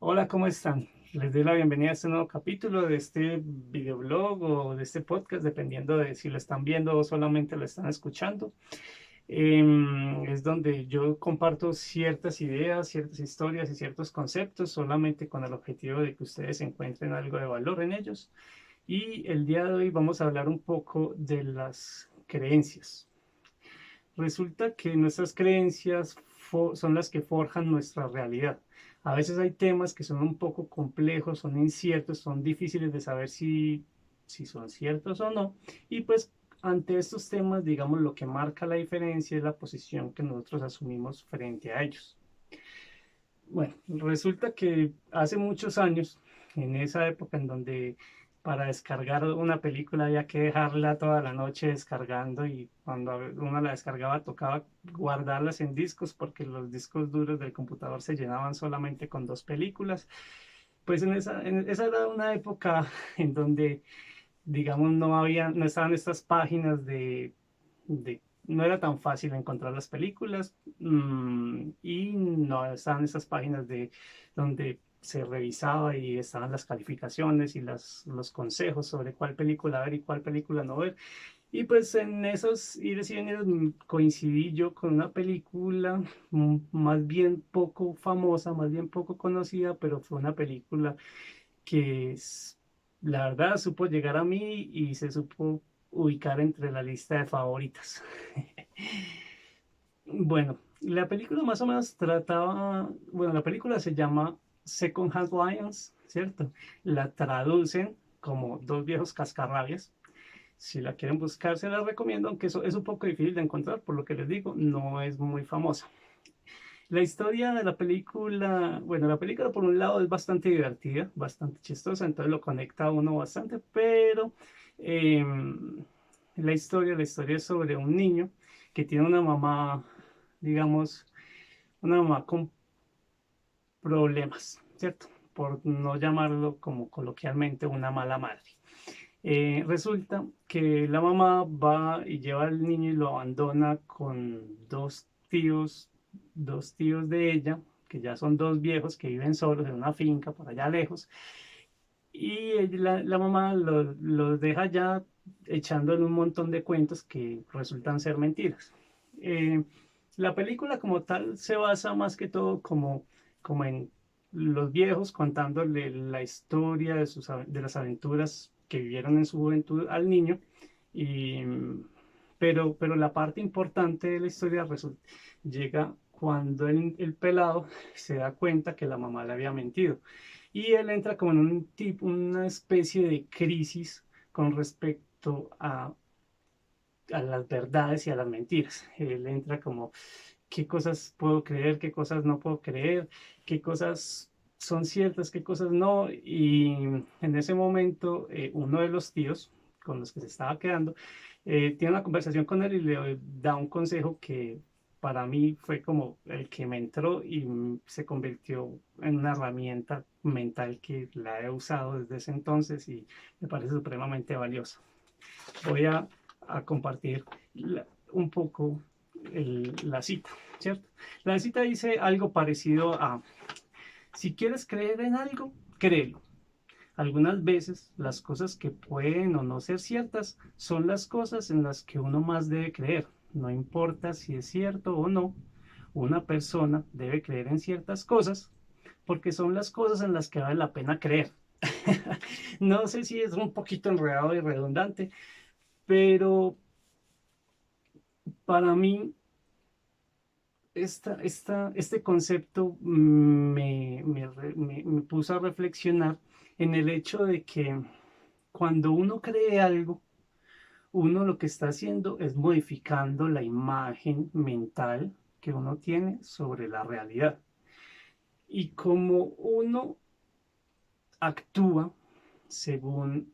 Hola, ¿cómo están? Les doy la bienvenida a este nuevo capítulo de este videoblog o de este podcast, dependiendo de si lo están viendo o solamente lo están escuchando. Es donde yo comparto ciertas ideas, ciertas historias y ciertos conceptos solamente con el objetivo de que ustedes encuentren algo de valor en ellos. Y el día de hoy vamos a hablar un poco de las creencias. Resulta que nuestras creencias son las que forjan nuestra realidad. A veces hay temas que son un poco complejos, son inciertos, son difíciles de saber si son ciertos o no. Y pues ante estos temas, digamos, lo que marca la diferencia es la posición que nosotros asumimos frente a ellos. Bueno, resulta que hace muchos años, en esa época en donde para descargar una película había que dejarla toda la noche descargando y cuando uno la descargaba tocaba guardarlas en discos porque los discos duros del computador se llenaban solamente con dos películas. Pues esa era una época en donde, digamos, no estaban estas páginas no era tan fácil encontrar las películas, y no estaban esas páginas donde se revisaba y estaban las calificaciones y los consejos sobre cuál película ver y cuál película no ver. Y pues en esos ires y venidos coincidí yo con una película más bien poco famosa, más bien poco conocida, pero fue una película que la verdad supo llegar a mí y se supo ubicar entre la lista de favoritas. Bueno, la película más o menos bueno, la película se llama Second Hand Lions, ¿cierto? La traducen como Dos viejos cascarrabias. Si la quieren buscar, se la recomiendo, aunque eso es un poco difícil de encontrar, por lo que les digo, no es muy famosa. La historia de la película, bueno, la película por un lado es bastante divertida, bastante chistosa, entonces lo conecta a uno bastante, pero eh, la historia es sobre un niño que tiene una mamá, digamos, una mamá con problemas, ¿cierto? Por no llamarlo como coloquialmente una mala madre. Resulta que la mamá va y lleva al niño y lo abandona con dos tíos de ella, que ya son dos viejos que viven solos en una finca por allá lejos, y la mamá los deja ya echándole un montón de cuentos que resultan ser mentiras. Eh, la película como tal se basa más que todo como en los viejos contándole la historia de las aventuras que vivieron en su juventud al niño, y, pero la parte importante de la historia llega cuando el pelado se da cuenta que la mamá le había mentido. Y él entra como en una especie de crisis con respecto a las verdades y a las mentiras. Él entra como, ¿qué cosas puedo creer? ¿Qué cosas no puedo creer? ¿Qué cosas son ciertas? ¿Qué cosas no? Y en ese momento, uno de los tíos con los que se estaba quedando, tiene una conversación con él y le da un consejo que para mí fue como el que me entró y se convirtió en una herramienta mental que la he usado desde ese entonces y me parece supremamente valiosa. Voy a compartir un poco la cita, ¿cierto? La cita dice algo parecido a, si quieres creer en algo, créelo. Algunas veces las cosas que pueden o no ser ciertas son las cosas en las que uno más debe creer. No importa si es cierto o no, una persona debe creer en ciertas cosas porque son las cosas en las que vale la pena creer. No sé si es un poquito enredado y redundante, pero para mí este concepto me puso a reflexionar en el hecho de que cuando uno cree algo, uno lo que está haciendo es modificando la imagen mental que uno tiene sobre la realidad. Y como uno actúa según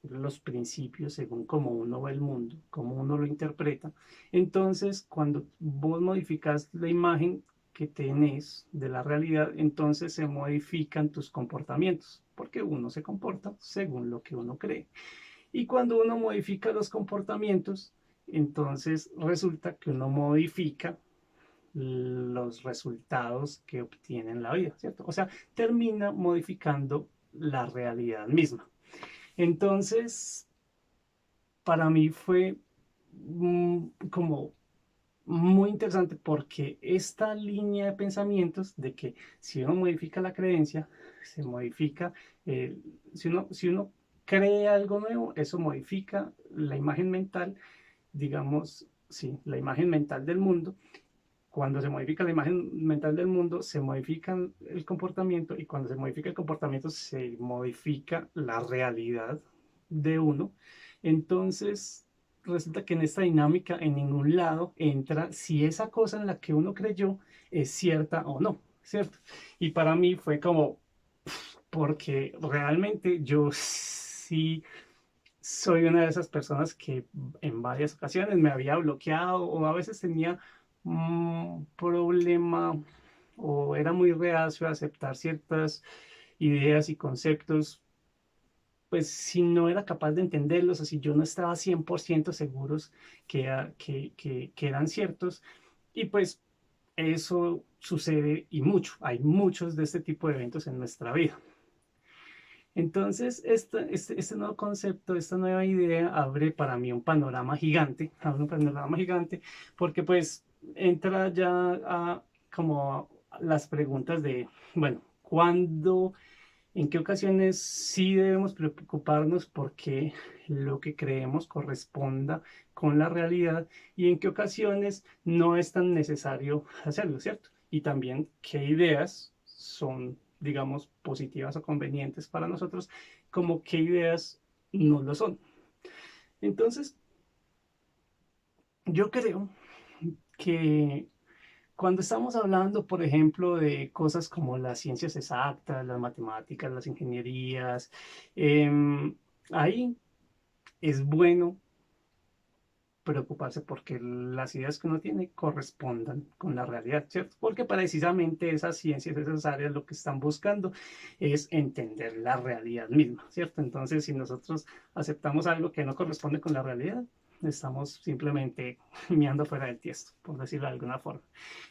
los principios, según cómo uno ve el mundo, cómo uno lo interpreta, entonces cuando vos modificas la imagen que tenés de la realidad, entonces se modifican tus comportamientos, porque uno se comporta según lo que uno cree. Y cuando uno modifica los comportamientos, entonces resulta que uno modifica los resultados que obtiene en la vida, ¿cierto? O sea, termina modificando la realidad misma. Entonces, para mí fue como muy interesante porque esta línea de pensamientos de que si uno modifica la creencia, se modifica, eh, si uno cree algo nuevo, eso modifica la imagen mental, digamos, sí, la imagen mental del mundo. Cuando se modifica la imagen mental del mundo, se modifica el comportamiento y cuando se modifica el comportamiento, se modifica la realidad de uno. Entonces, resulta que en esta dinámica en ningún lado entra si esa cosa en la que uno creyó es cierta o no, ¿cierto? Y para mí fue como, porque realmente yo sí soy una de esas personas que en varias ocasiones me había bloqueado o a veces tenía un problema o era muy reacio a aceptar ciertas ideas y conceptos, pues si no era capaz de entenderlos o si yo no estaba 100% seguros que eran ciertos. Y pues eso sucede y mucho, hay muchos de este tipo de eventos en nuestra vida. Entonces, este nuevo concepto, esta nueva idea abre para mí un panorama gigante, abre un panorama gigante, porque pues entra ya a como las preguntas de, bueno, ¿cuándo, en qué ocasiones sí debemos preocuparnos porque lo que creemos corresponda con la realidad y en qué ocasiones no es tan necesario hacerlo, ¿cierto? Y también qué ideas son, digamos, positivas o convenientes para nosotros, como qué ideas no lo son. Entonces, yo creo que cuando estamos hablando, por ejemplo, de cosas como las ciencias exactas, las matemáticas, las ingenierías, ahí es bueno preocuparse porque las ideas que uno tiene correspondan con la realidad, ¿cierto? Porque precisamente esas ciencias, esas áreas lo que están buscando es entender la realidad misma, ¿cierto? Entonces, si nosotros aceptamos algo que no corresponde con la realidad, estamos simplemente meando fuera del tiesto, por decirlo de alguna forma.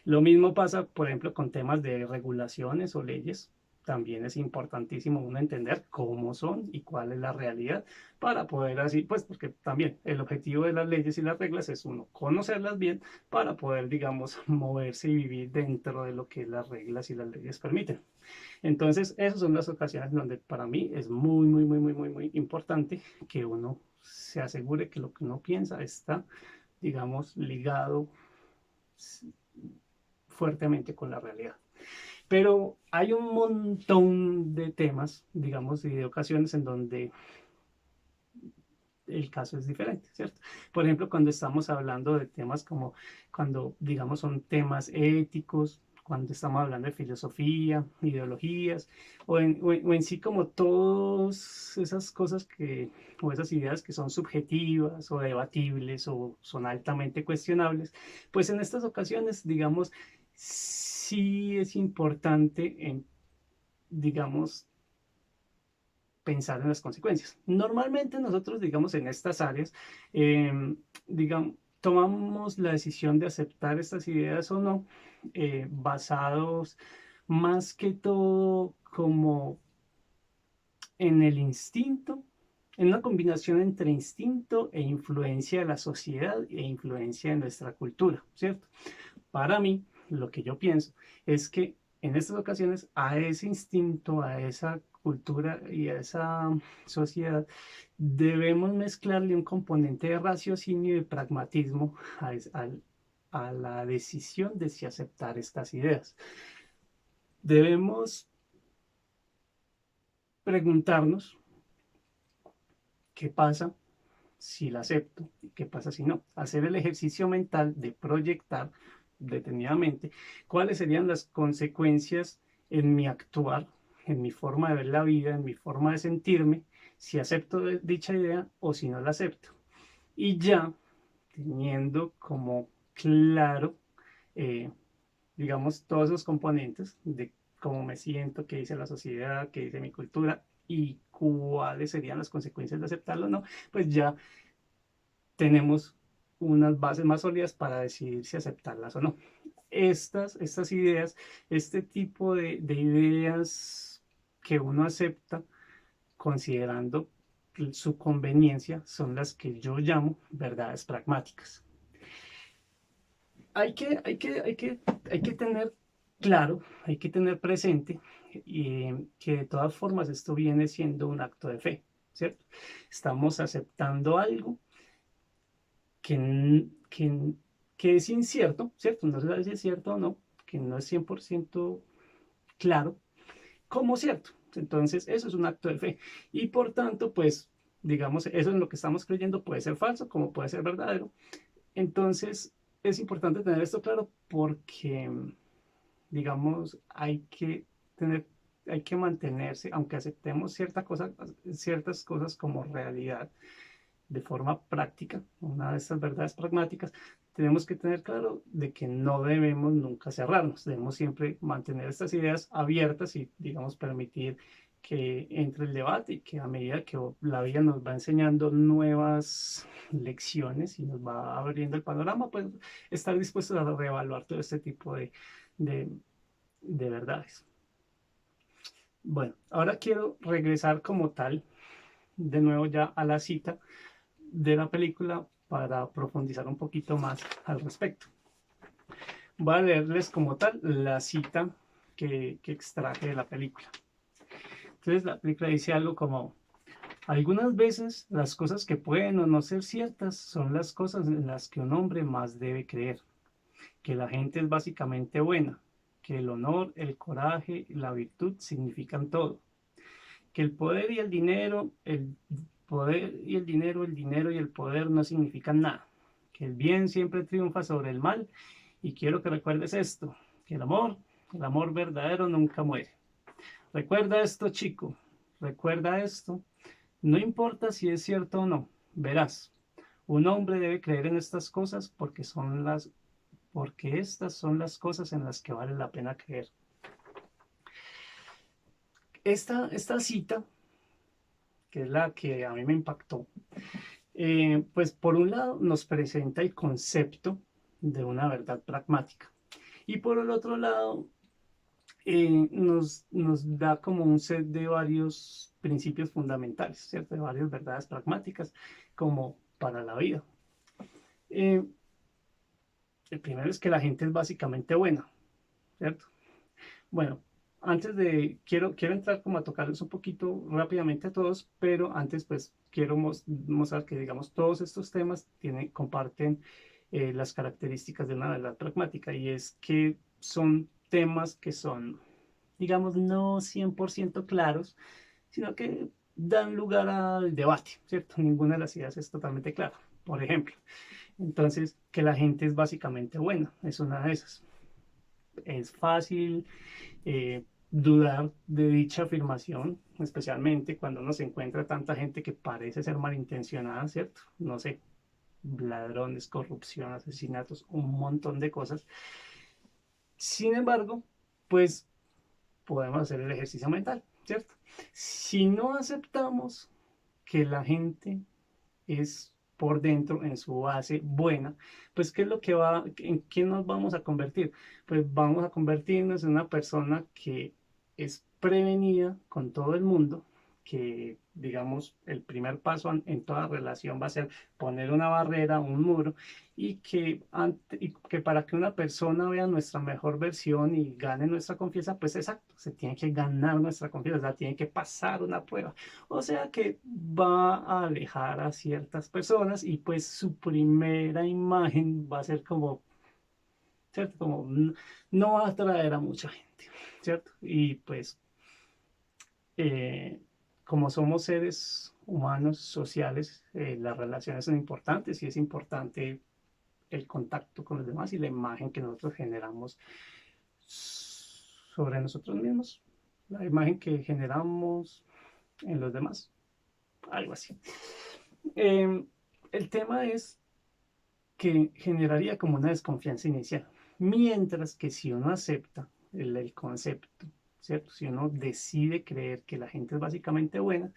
Lo mismo pasa, por ejemplo, con temas de regulaciones o leyes. También es importantísimo uno entender cómo son y cuál es la realidad para poder así, pues porque también el objetivo de las leyes y las reglas es uno conocerlas bien para poder, digamos, moverse y vivir dentro de lo que las reglas y las leyes permiten. Entonces, esas son las ocasiones donde para mí es muy, muy, muy, muy, muy, muy importante que uno se asegure que lo que uno piensa está, digamos, ligado fuertemente con la realidad. Pero hay un montón de temas, digamos, y de ocasiones en donde el caso es diferente, ¿cierto? Por ejemplo, cuando estamos hablando de temas como cuando, digamos, son temas éticos, cuando estamos hablando de filosofía, ideologías, o en sí como todas esas cosas que, o esas ideas que son subjetivas o debatibles o son altamente cuestionables, pues en estas ocasiones, digamos, sí es importante, digamos, pensar en las consecuencias. Normalmente nosotros, digamos, en estas áreas, digamos, tomamos la decisión de aceptar estas ideas o no, basados más que todo como en el instinto, en una combinación entre instinto e influencia de la sociedad e influencia de nuestra cultura, ¿cierto? Para mí, lo que yo pienso es que en estas ocasiones a ese instinto, a esa cultura y a esa sociedad debemos mezclarle un componente de raciocinio y de pragmatismo a la decisión de si aceptar estas ideas. Debemos preguntarnos qué pasa si la acepto y qué pasa si no. Hacer el ejercicio mental de proyectar detenidamente cuáles serían las consecuencias en mi actuar, en mi forma de ver la vida, en mi forma de sentirme, si acepto dicha idea o si no la acepto. Y ya teniendo como claro, eh, digamos, todos esos componentes de cómo me siento, qué dice la sociedad, qué dice mi cultura y cuáles serían las consecuencias de aceptarlo o no, pues ya tenemos unas bases más sólidas para decidir si aceptarlas o no. estas ideas, este tipo de ideas que uno acepta considerando su conveniencia, son las que yo llamo verdades pragmáticas. Hay que tener claro, hay que tener presente que de todas formas esto viene siendo un acto de fe, ¿cierto? Estamos aceptando algo que, que, que es incierto, ¿cierto? No se sabe si es cierto o no, que no es 100% claro como cierto. Entonces, eso es un acto de fe. Y por tanto, pues, digamos, eso es lo que estamos creyendo, puede ser falso, como puede ser verdadero. Entonces, es importante tener esto claro porque, digamos, tener, hay que mantenerse, aunque aceptemos ciertas cosas como realidad de forma práctica, una de estas verdades pragmáticas, tenemos que tener claro de que no debemos nunca cerrarnos, debemos siempre mantener estas ideas abiertas y, digamos, permitir que entre el debate y que a medida que la vida nos va enseñando nuevas lecciones y nos va abriendo el panorama, pues estar dispuestos a reevaluar todo este tipo de, de verdades. Bueno, ahora quiero regresar como tal, de nuevo ya a la cita de la película para profundizar un poquito más al respecto. Voy a leerles como tal la cita que extraje de la película. Entonces la película dice algo como: algunas veces las cosas que pueden o no ser ciertas son las cosas en las que un hombre más debe creer, que la gente es básicamente buena, que el honor, el coraje y la virtud significan todo, que el poder y el dinero, el dinero y el poder no significan nada, que el bien siempre triunfa sobre el mal, y quiero que recuerdes esto, que el amor verdadero nunca muere. Recuerda esto, chico, recuerda esto, no importa si es cierto o no, verás, un hombre debe creer en estas cosas porque estas son las cosas en las que vale la pena creer. Esta cita, que es la que a mí me impactó, pues por un lado nos presenta el concepto de una verdad pragmática y por el otro lado nos da como un set de varios principios fundamentales, ¿cierto? De varias verdades pragmáticas como para la vida. El primero es que la gente es básicamente buena, ¿cierto? Bueno, quiero entrar como a tocarles un poquito rápidamente a todos, pero antes pues quiero mostrar que, digamos, todos estos temas comparten las características de una verdad pragmática, y es que son temas que son, digamos, no 100% claros, sino que dan lugar al debate, ¿cierto? Ninguna de las ideas es totalmente clara. Por ejemplo, entonces, que la gente es básicamente buena, es una de esas. Es fácil dudar de dicha afirmación, especialmente cuando uno se encuentra tanta gente que parece ser malintencionada, ¿cierto? No sé, ladrones, corrupción, asesinatos, un montón de cosas. Sin embargo, pues podemos hacer el ejercicio mental, ¿cierto? Si no aceptamos que la gente es por dentro, en su base buena, pues ¿qué es lo que en qué nos vamos a convertir? Pues vamos a convertirnos en una persona que es prevenida con todo el mundo, que digamos el primer paso en toda relación va a ser poner una barrera, un muro, y que para que una persona vea nuestra mejor versión y gane nuestra confianza, pues exacto, se tiene que ganar nuestra confianza, tiene que pasar una prueba. O sea que va a alejar a ciertas personas y pues su primera imagen va a ser como, ¿cierto? Como no va a atraer a mucha gente, ¿cierto? Y pues eh, como somos seres humanos sociales, las relaciones son importantes y es importante el contacto con los demás y la imagen que nosotros generamos sobre nosotros mismos, la imagen que generamos en los demás, algo así. Eh, el tema es que generaría como una desconfianza inicial, mientras que si uno acepta el concepto, ¿cierto? Si uno decide creer que la gente es básicamente buena,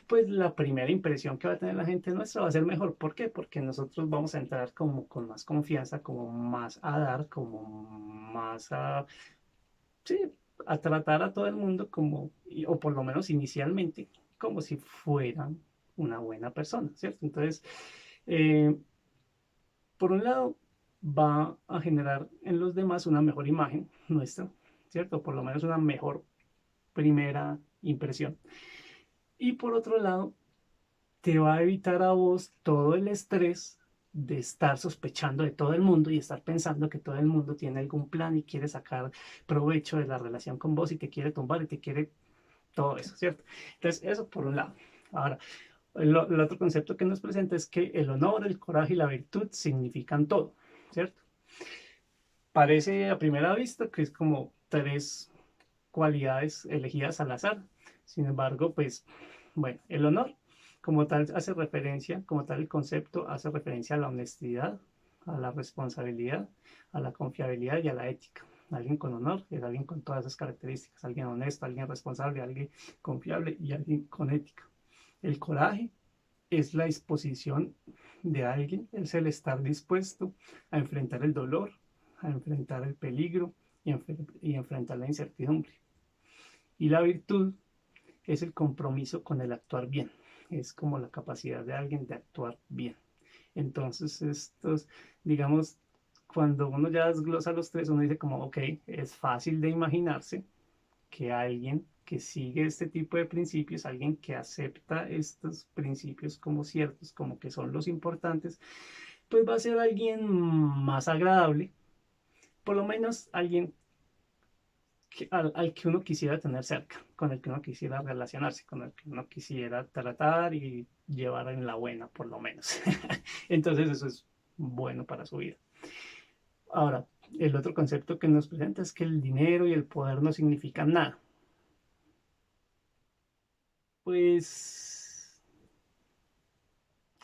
pues la primera impresión que va a tener la gente nuestra va a ser mejor. ¿Por qué? Porque nosotros vamos a entrar como con más confianza, como más a dar, como más a, sí, a tratar a todo el mundo como, o por lo menos inicialmente, como si fueran una buena persona, ¿cierto? Entonces, eh, por un lado, va a generar en los demás una mejor imagen nuestra, ¿cierto? Por lo menos una mejor primera impresión. Y por otro lado, te va a evitar a vos todo el estrés de estar sospechando de todo el mundo y estar pensando que todo el mundo tiene algún plan y quiere sacar provecho de la relación con vos y te quiere tumbar y te quiere todo eso, ¿cierto? Entonces, eso por un lado. Ahora, el otro concepto que nos presenta es que el honor, el coraje y la virtud significan todo, ¿cierto? Parece a primera vista que es como tres cualidades elegidas al azar. Sin embargo, pues, bueno, el honor como tal hace referencia, como tal el concepto hace referencia a la honestidad, a la responsabilidad, a la confiabilidad y a la ética. Alguien con honor es alguien con todas esas características, alguien honesto, alguien responsable, alguien confiable y alguien con ética. El coraje es la disposición de alguien, es el estar dispuesto a enfrentar el dolor, a enfrentar el peligro y enfrentar la incertidumbre. Y la virtud es el compromiso con el actuar bien, es como la capacidad de alguien de actuar bien. Entonces, estos, digamos, cuando uno ya desglosa los tres, uno dice como, ok, es fácil de imaginarse que alguien que sigue este tipo de principios, alguien que acepta estos principios como ciertos, como que son los importantes, pues va a ser alguien más agradable, por lo menos alguien al que uno quisiera tener cerca, con el que uno quisiera relacionarse, con el que uno quisiera tratar y llevar en la buena, por lo menos. Entonces eso es bueno para su vida. Ahora, el otro concepto que nos presenta es que el dinero y el poder no significan nada. Pues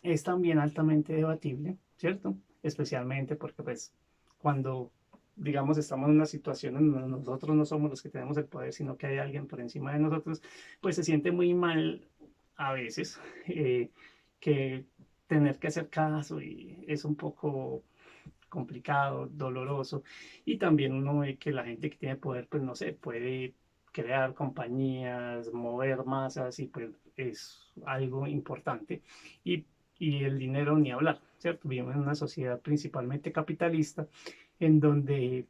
es también altamente debatible, ¿cierto? Especialmente porque pues cuando, digamos, estamos en una situación en donde nosotros no somos los que tenemos el poder, sino que hay alguien por encima de nosotros, pues se siente muy mal a veces que tener que hacer caso y es un poco complicado, doloroso, y también uno ve que la gente que tiene poder, pues no sé, puede crear compañías, mover masas y pues es algo importante. Y, y el dinero ni hablar, ¿cierto? Vivimos en una sociedad principalmente capitalista en donde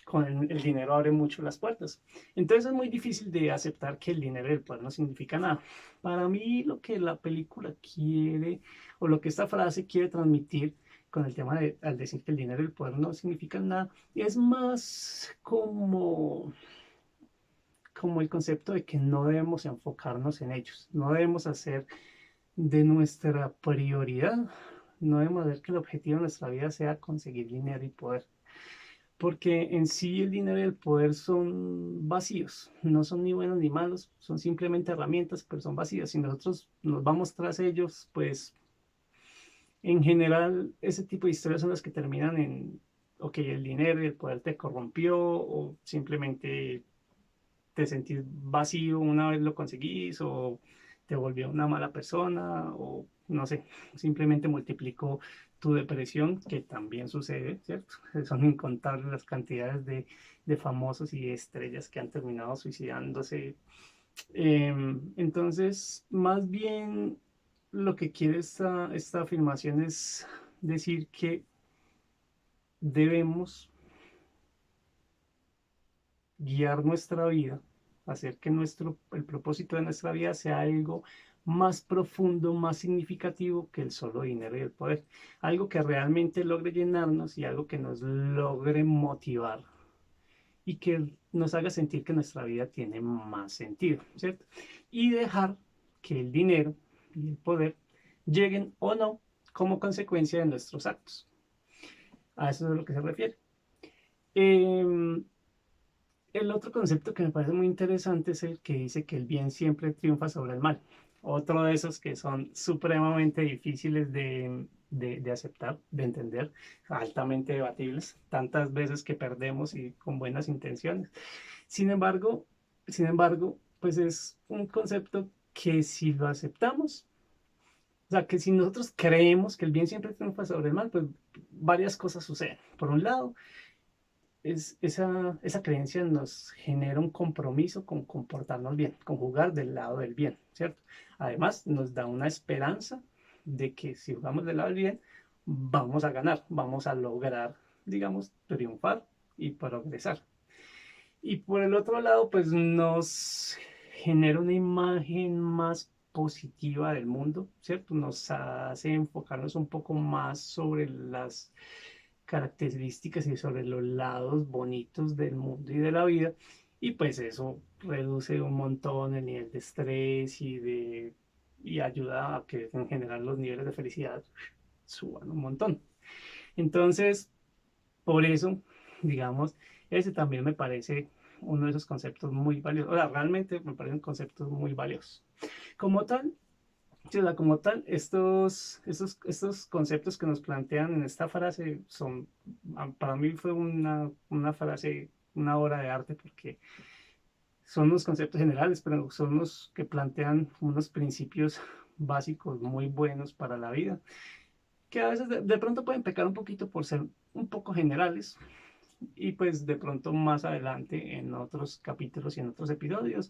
con el dinero abre mucho las puertas. Entonces es muy difícil de aceptar que el dinero y el poder no significa nada. Para mí lo que la película quiere o lo que esta frase quiere transmitir con el tema de al decir que el dinero y el poder no significan nada es más como el concepto de que no debemos enfocarnos en ellos, no debemos hacer de nuestra prioridad, no debemos hacer que el objetivo de nuestra vida sea conseguir dinero y poder, porque en sí el dinero y el poder son vacíos, no son ni buenos ni malos, son simplemente herramientas, pero son vacías. Si nosotros nos vamos tras ellos, pues en general ese tipo de historias son las que terminan en, ok, el dinero y el poder te corrompió o simplemente te sentís vacío una vez lo conseguís o te volvió una mala persona o no sé, simplemente multiplicó tu depresión, que también sucede, ¿cierto? Son incontables las cantidades de famosos y estrellas que han terminado suicidándose. Entonces, más bien lo que quiere esta afirmación es decir que debemos guiar nuestra vida, hacer que el propósito de nuestra vida sea algo más profundo, más significativo que el solo dinero y el poder. Algo que realmente logre llenarnos y algo que nos logre motivar y que nos haga sentir que nuestra vida tiene más sentido, ¿cierto? Y dejar que el dinero y el poder lleguen o no como consecuencia de nuestros actos. A eso es a lo que se refiere. Eh, el otro concepto que me parece muy interesante es el que dice que el bien siempre triunfa sobre el mal. otro de esos que son supremamente difíciles de aceptar, de entender, altamente debatibles, tantas veces que perdemos y con buenas intenciones. Sin embargo, pues es un concepto que si lo aceptamos, o sea, que si nosotros creemos que el bien siempre triunfa sobre el mal, pues varias cosas suceden. Por un lado, esa creencia nos genera un compromiso con comportarnos bien, con jugar del lado del bien, ¿cierto? Además, nos da una esperanza de que si jugamos del lado del bien, vamos a ganar, vamos a lograr, digamos, triunfar y progresar. Y por el otro lado, pues nos genera una imagen más positiva del mundo, ¿cierto? Nos hace enfocarnos un poco más sobre las características y sobre los lados bonitos del mundo y de la vida. Y pues eso reduce un montón el nivel de estrés y ayuda a que en general los niveles de felicidad suban un montón. Entonces, por eso, digamos, ese también me parece uno de esos conceptos muy valiosos. O sea, realmente me parecen conceptos muy valiosos. Como tal, sí, o sea, como tal, estos conceptos que nos plantean en esta frase son, para mí fue una frase, una obra de arte, porque son unos conceptos generales, pero son los que plantean unos principios básicos muy buenos para la vida, que a veces de pronto pueden pecar un poquito por ser un poco generales, y pues de pronto más adelante en otros capítulos y en otros episodios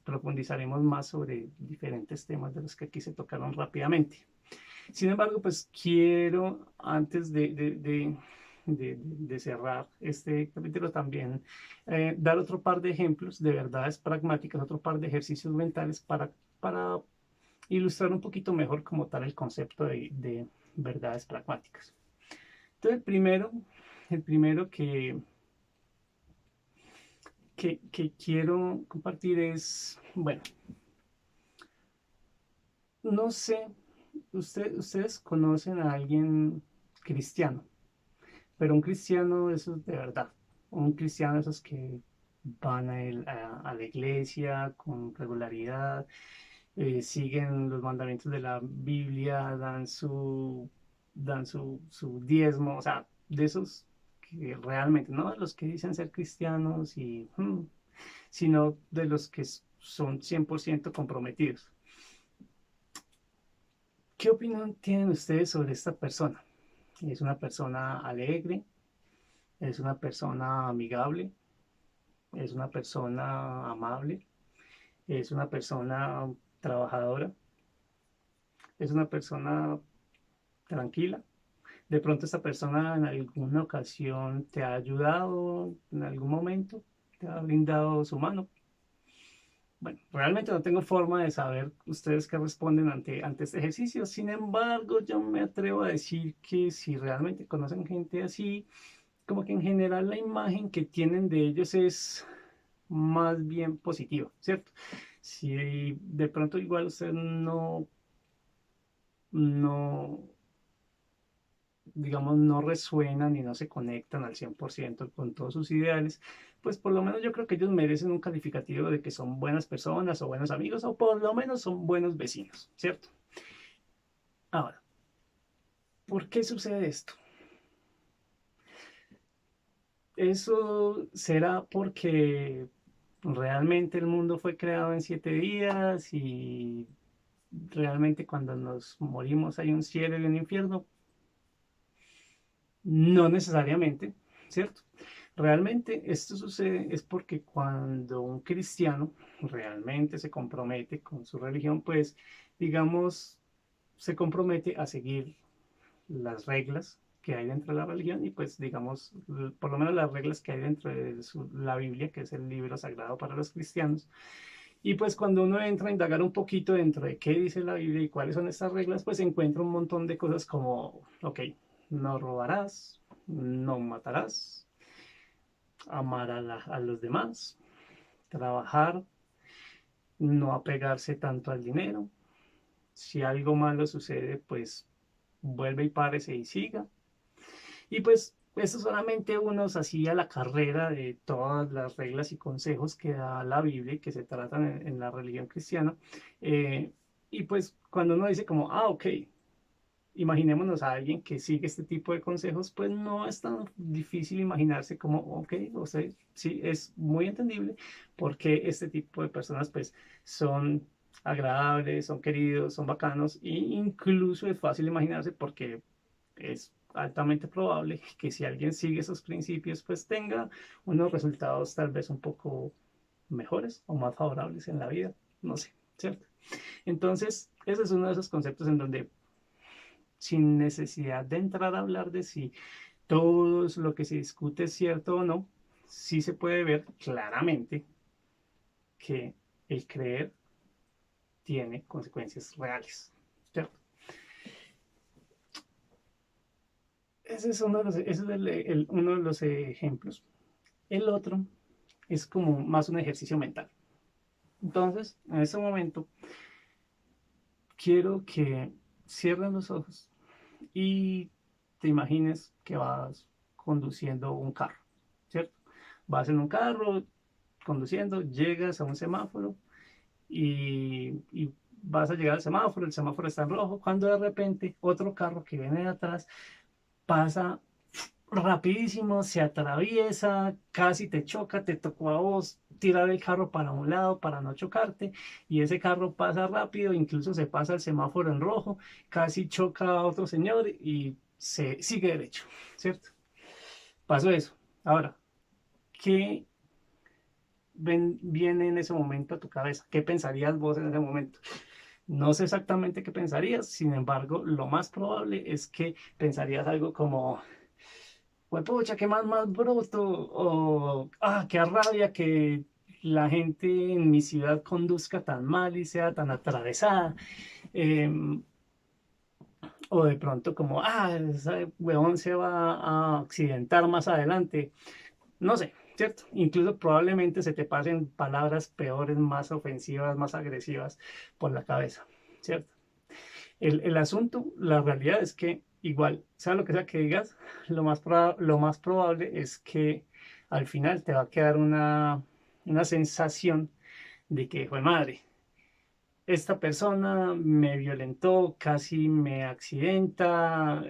profundizaremos más sobre diferentes temas de los que aquí se tocaron rápidamente. Sin embargo, pues quiero antes de cerrar este capítulo también dar otro par de ejemplos de verdades pragmáticas, otro par de ejercicios mentales para ilustrar un poquito mejor como tal el concepto de verdades pragmáticas. Entonces, el primero que quiero compartir es, bueno, no sé, ustedes conocen a alguien cristiano, pero un cristiano de esos de verdad, un cristiano de esos que van a la iglesia con regularidad, siguen los mandamientos de la Biblia, dan su diezmo, o sea, de esos que realmente, no de los que dicen ser cristianos sino de los que son 100% comprometidos. ¿Qué opinión tienen ustedes sobre esta persona? ¿Es una persona alegre? ¿Es una persona amigable? ¿Es una persona amable? ¿Es una persona trabajadora? ¿Es una persona tranquila? De pronto esta persona en alguna ocasión te ha ayudado en algún momento, te ha brindado su mano. Bueno, realmente no tengo forma de saber ustedes qué responden ante este ejercicio. Sin embargo, yo me atrevo a decir que si realmente conocen gente así, como que en general la imagen que tienen de ellos es más bien positiva, ¿cierto? Si de pronto igual ustedes no, digamos, no resuenan y no se conectan al 100% con todos sus ideales, pues por lo menos yo creo que ellos merecen un calificativo de que son buenas personas o buenos amigos o por lo menos son buenos vecinos, ¿cierto? Ahora, ¿por qué sucede esto? Eso será porque realmente el mundo fue creado en 7 días y realmente cuando nos morimos hay un cielo y un infierno. No necesariamente, ¿cierto? Realmente esto sucede es porque cuando un cristiano realmente se compromete con su religión, pues digamos, se compromete a seguir las reglas que hay dentro de la religión y pues digamos, por lo menos las reglas que hay dentro de la Biblia, que es el libro sagrado para los cristianos. Y pues cuando uno entra a indagar un poquito dentro de qué dice la Biblia y cuáles son estas reglas, pues encuentra un montón de cosas como, ok, no robarás, no matarás, amar a los demás, trabajar, no apegarse tanto al dinero. Si algo malo sucede, pues vuelve y párese y siga. Y pues Esto solamente unos así a la carrera de todas las reglas y consejos que da la Biblia y que se tratan en la religión cristiana. Eh, y pues cuando uno dice como, ah, ok, imaginémonos a alguien que sigue este tipo de consejos, pues no es tan difícil imaginarse como, ok, o sea, sí, es muy entendible porque este tipo de personas pues son agradables, son queridos, son bacanos e incluso es fácil imaginarse porque es altamente probable que si alguien sigue esos principios pues tenga unos resultados tal vez un poco mejores o más favorables en la vida, no sé, ¿cierto? Entonces, ese es uno de esos conceptos en donde sin necesidad de entrar a hablar de si todo lo que se discute es cierto o no, sí se puede ver claramente que el creer tiene consecuencias reales, ¿cierto? Ese es ese es uno de los ejemplos. El otro es como más un ejercicio mental. Entonces, en ese momento, quiero que cierren los ojos y te imagines que vas conduciendo un carro, ¿cierto? Vas en un carro conduciendo, llegas a un semáforo y vas a llegar al semáforo, el semáforo está en rojo, cuando de repente otro carro que viene de atrás pasa rapidísimo, se atraviesa, casi te choca, te tocó a vos tirar el carro para un lado para no chocarte y ese carro pasa rápido, incluso se pasa el semáforo en rojo, casi choca a otro señor y se sigue derecho, ¿cierto? Pasó eso. Ahora, ¿qué viene en ese momento a tu cabeza? ¿Qué pensarías vos en ese momento? No sé exactamente qué pensarías, sin embargo, lo más probable es que pensarías algo como, pues pucha, qué más bruto, o qué rabia que la gente en mi ciudad conduzca tan mal y sea tan atravesada. Eh, o de pronto como, ese huevón se va a accidentar más adelante. No sé, ¿cierto? Incluso probablemente se te pasen palabras peores, más ofensivas, más agresivas por la cabeza, ¿cierto? El asunto, la realidad es que igual, sea lo que sea que digas, lo más probable es que al final te va a quedar una sensación de que, fue madre, esta persona me violentó, casi me accidenta,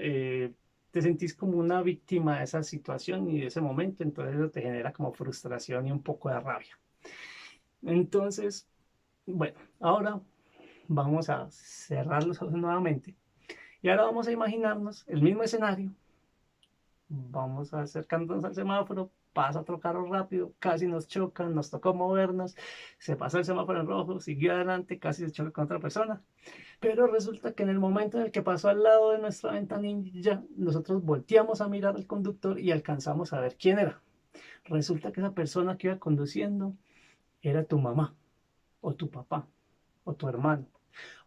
te sentís como una víctima de esa situación y de ese momento, entonces eso te genera como frustración y un poco de rabia. Entonces, bueno, ahora vamos a cerrar los ojos nuevamente y ahora vamos a imaginarnos el mismo escenario. Vamos acercándonos al semáforo, pasa otro carro rápido, casi nos chocan, nos tocó movernos, se pasa el semáforo en rojo, siguió adelante, casi se choca con otra persona. Pero resulta que en el momento en el que pasó al lado de nuestra ventanilla, nosotros volteamos a mirar al conductor y alcanzamos a ver quién era. Resulta que esa persona que iba conduciendo era tu mamá, o tu papá, o tu hermano,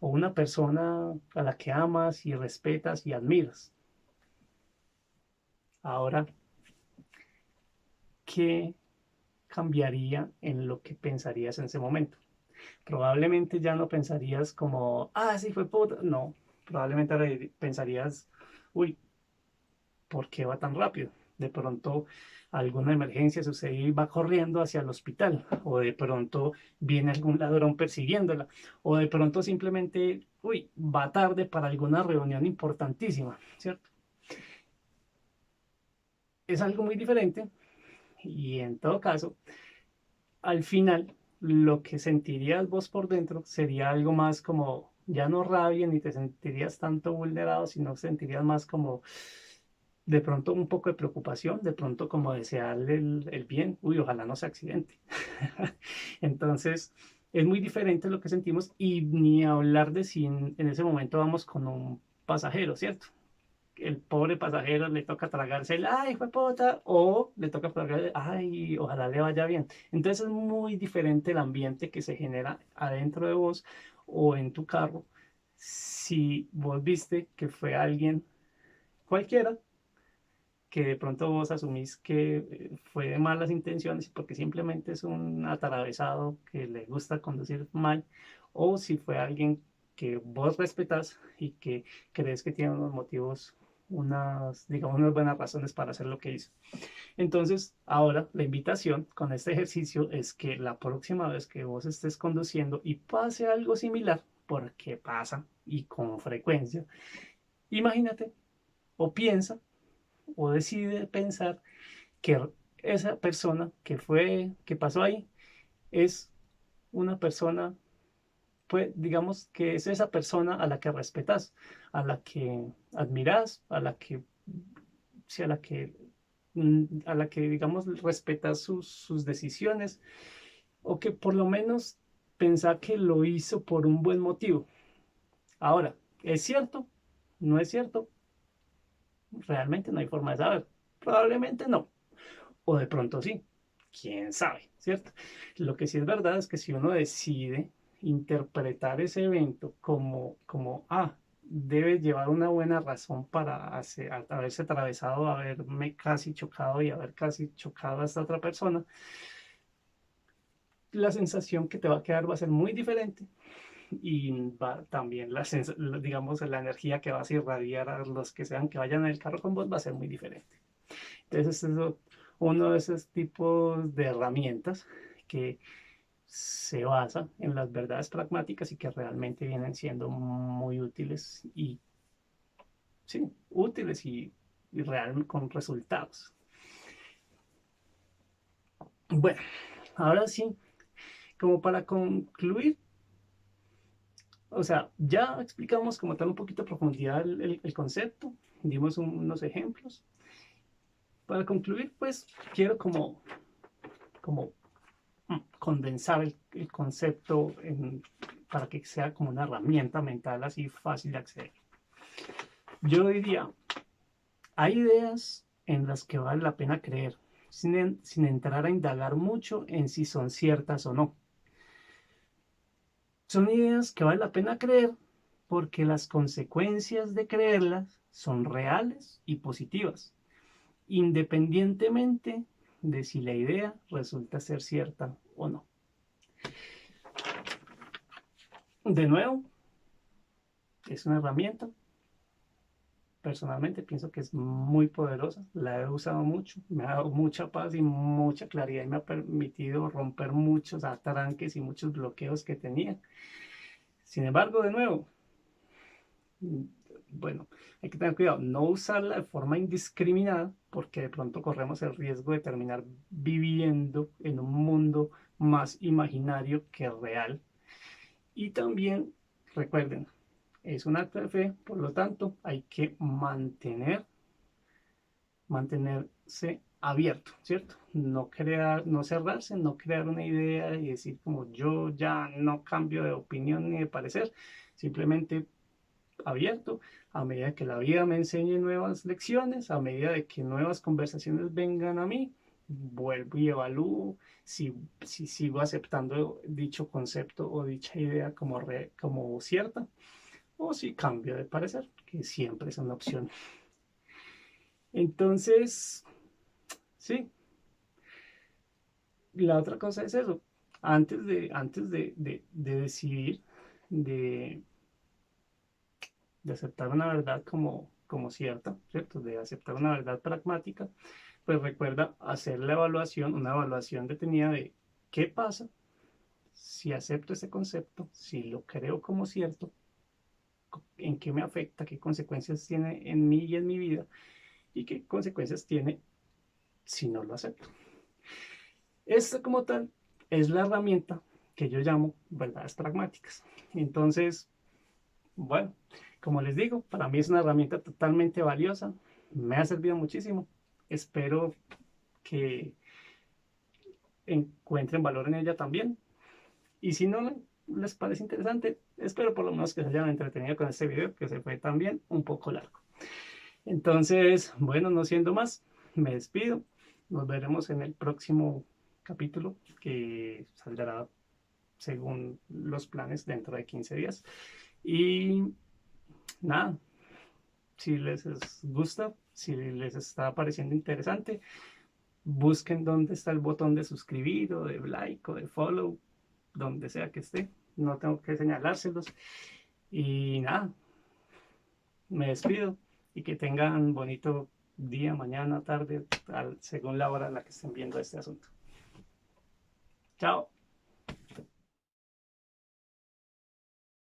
o una persona a la que amas y respetas y admiras. Ahora, ¿qué cambiaría en lo que pensarías en ese momento? Probablemente ya no pensarías como, sí fue puta. No, probablemente pensarías, uy, ¿por qué va tan rápido? De pronto alguna emergencia sucedió y va corriendo hacia el hospital, o de pronto viene algún ladrón persiguiéndola, o de pronto simplemente, uy, va tarde para alguna reunión importantísima, ¿cierto? Es algo muy diferente y en todo caso, al final, lo que sentirías vos por dentro sería algo más como, ya no rabia ni te sentirías tanto vulnerado, sino sentirías más como de pronto un poco de preocupación, de pronto como desearle el bien, uy, ojalá no se accidente. Entonces, es muy diferente lo que sentimos y ni hablar de si en ese momento vamos con un pasajero, ¿cierto? El pobre pasajero le toca tragarse el, ay, fue puta, o le toca tragar, ay, ojalá le vaya bien. Entonces es muy diferente el ambiente que se genera adentro de vos o en tu carro si vos viste que fue alguien cualquiera que de pronto vos asumís que fue de malas intenciones porque simplemente es un atravesado que le gusta conducir mal, o si fue alguien que vos respetás y que crees que tiene unos motivos digamos, unas buenas razones para hacer lo que hizo. Entonces, ahora la invitación con este ejercicio es que la próxima vez que vos estés conduciendo y pase algo similar, porque pasa y con frecuencia, imagínate o piensa o decide pensar que esa persona que pasó ahí es una persona, pues digamos que es esa persona a la que respetas, a la que admiras, a la que, sí, a la que digamos respetas sus decisiones, o que por lo menos pensá que lo hizo por un buen motivo. Ahora, ¿es cierto? ¿No es cierto? Realmente no hay forma de saber. Probablemente no. O de pronto sí. ¿Quién sabe? ¿Cierto? Lo que sí es verdad es que si uno decide interpretar ese evento debe llevar una buena razón para haberse atravesado, haberme casi chocado y haber casi chocado a esta otra persona, la sensación que te va a quedar va a ser muy diferente y también digamos, la energía que vas a irradiar a los que sean que vayan en el carro con vos va a ser muy diferente. Entonces, es uno de esos tipos de herramientas que se basa en las verdades pragmáticas y que realmente vienen siendo muy útiles y, sí, útiles y con resultados. Bueno, ahora sí, como para concluir, o sea, ya explicamos como tal un poquito a profundidad el concepto, dimos unos ejemplos. Para concluir, pues quiero como condensar el concepto para que sea como una herramienta mental así fácil de acceder. Yo diría, hay ideas en las que vale la pena creer, sin entrar a indagar mucho en si son ciertas o no. Son ideas que vale la pena creer porque las consecuencias de creerlas son reales y positivas, independientemente de si la idea resulta ser cierta o no. De nuevo, es una herramienta. Personalmente pienso que es muy poderosa, la he usado mucho, me ha dado mucha paz y mucha claridad y me ha permitido romper muchos atranques y muchos bloqueos que tenía. Sin embargo, de nuevo, bueno, hay que tener cuidado, no usarla de forma indiscriminada porque de pronto corremos el riesgo de terminar viviendo en un mundo más imaginario que real. Y también, recuerden, es un acto de fe, por lo tanto, hay que mantenerse abierto, ¿cierto? No cerrarse, no crear una idea y decir como yo ya no cambio de opinión ni de parecer, simplemente abierto a medida que la vida me enseñe nuevas lecciones, a medida de que nuevas conversaciones vengan a mí, vuelvo y evalúo si sigo aceptando dicho concepto o dicha idea como cierta o si cambio de parecer, que siempre es una opción. Entonces, sí, la otra cosa es eso. Antes de decidir, de, de aceptar una verdad como cierta, ¿cierto? De aceptar una verdad pragmática, pues recuerda hacer una evaluación detenida de qué pasa si acepto ese concepto, si lo creo como cierto, en qué me afecta, qué consecuencias tiene en mí y en mi vida, y qué consecuencias tiene si no lo acepto. Esta como tal es la herramienta que yo llamo verdades pragmáticas. Entonces, bueno, como les digo, para mí es una herramienta totalmente valiosa, me ha servido muchísimo. Espero que encuentren valor en ella también. Y si no les parece interesante, espero por lo menos que se hayan entretenido con este video, que se fue también un poco largo. Entonces, bueno, no siendo más, me despido. Nos veremos en el próximo capítulo que saldrá según los planes dentro de 15 días. Y nada, si les gusta, si les está pareciendo interesante, busquen dónde está el botón de suscribir o de like o de follow, donde sea que esté. No tengo que señalárselos. Y nada, me despido. y que tengan bonito día, mañana, tarde, según la hora en la que estén viendo este asunto. Chao.